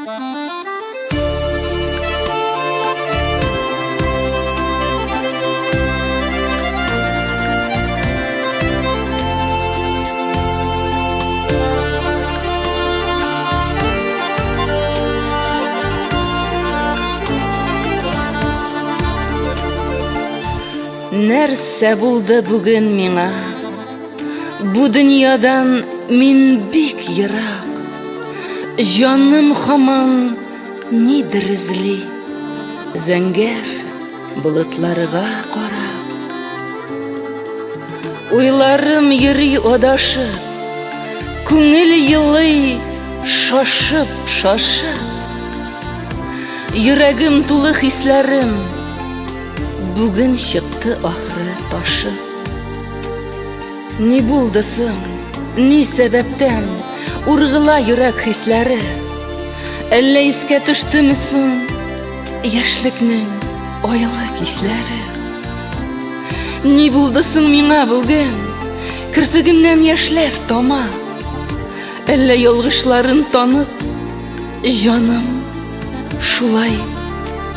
Нәрсә булды бүген миңа? Бу дөньядан мин бик ерак. Җаным һаман нидер эзли, зәңгәр болытларга карап. Уйларым йөри адашып, күңел елый шашып. Йөрәгем тулы хисләрем бүген чыкты ахры ташып. Ни булды соң, ни сәбәптән ургыла йөрәк хисләре? Әллә искә төштеме соң яшьлекнең айлы кичләре? Ни булды соң миңа бүген? Керфегемнән яшьләр тама. Әллә ялгышларын танып, җаным шулай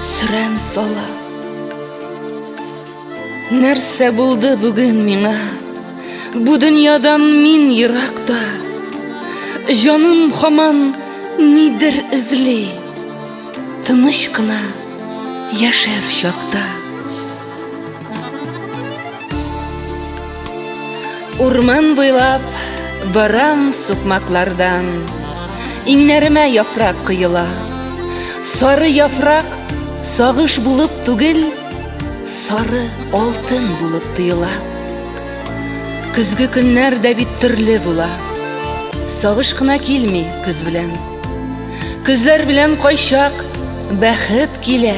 сөрән сала. Нәрсә булды бүген миңа? Бу дөньядан мин еракта. Җаным һаман нидер эзли, тыныч кына яшәр чакта. Урман буйлап барам сукмаклардан, иңнәремә яфрак кыела. Сары яфрак сагыш булып түгел, сары алтын булып тоела. Көзге көннәр дә бит төрле була. Сагыш кына килми көз белән. Көзләр белән кайчак бәхет килә.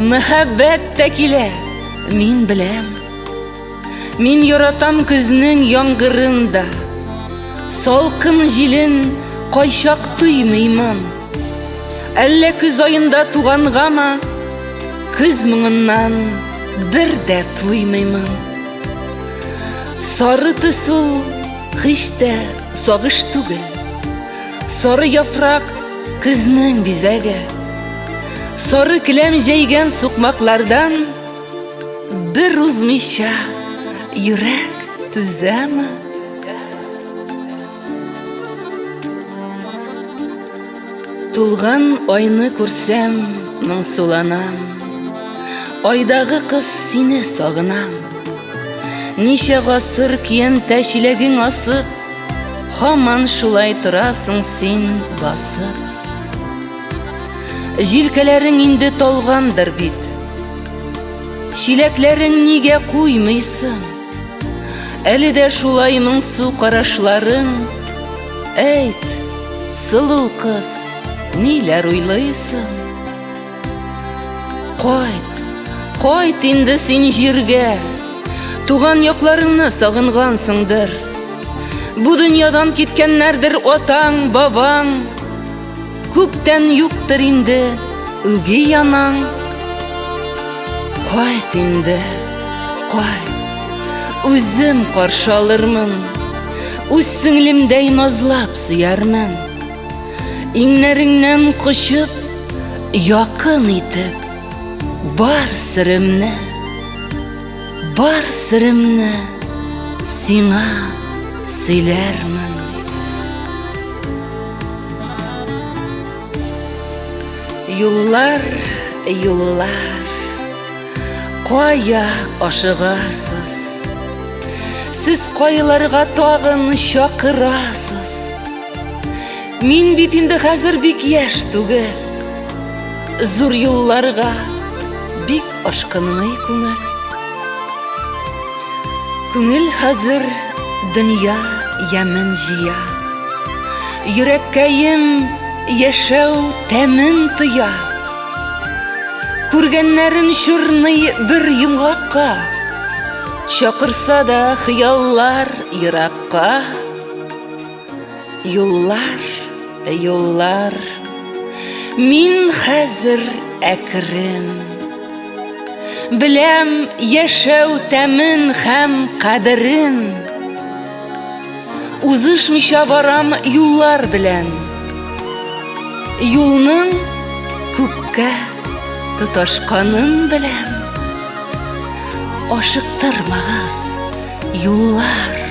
Мәхәббәт тә килә, мин беләм. Мин яратам көзнең яңгырында. Салкын җилен кайчак туймыймын. Әллә көз аенда тугангамы? Көз моңыннан бер дә туймыймын. Сары төсү һич тә сагыш түгел. Сары яфрак көзнең бизәге. Сары келәм җәйгән сукмаклардан бер узмыйча йөрәк түзәме? Тулган айны күрсәм моңсуланам. Айдагы кыз сине сагынам. Ничә гасыр киен тәчиләгең асып, һаман шулай торасың син басып. Җилкәләрең инде талгандыр бит. Чиләкләрең нигә куймыйсың? Әле дә шулай моңсу карашларың. Әйт, сылу кыз, ниләр уйлыйсың? Кайт инде син җиргә. Туган якларыңны сагынгансыңдыр. Бу дөньядан киткәннәрдер атаң, бабаң. Күптән юктыр инде үги янаң. Кайт инде, кайт. Үзем каршы алырмын. Үз сеңлемдәй назлап сөярмын. Иңнәреңнән кочып, якын итеп, бар сиремне сиңа сөйләрмен. Юллар, кая ашыгасыз? Сез кайларга тагын чакырасыз? Мин бит инде хәзер бик яшь түгел. Зур юлларга бик ашкынмый күңел. Күңел хәзер дөнья ямен җыя. Йөрәккәем яшәү тәмен тоя. Күргәннәрен чорный бер йомгакка. Чакырса да хыяллар еракка. Юллар, мин хәзер әкрен. Беләм яшәү тәмен һәм кадерен. Узышмыйча барам юллар белән. Юлның күккә тоташканын беләм. Ашыктырмагыз, юллар.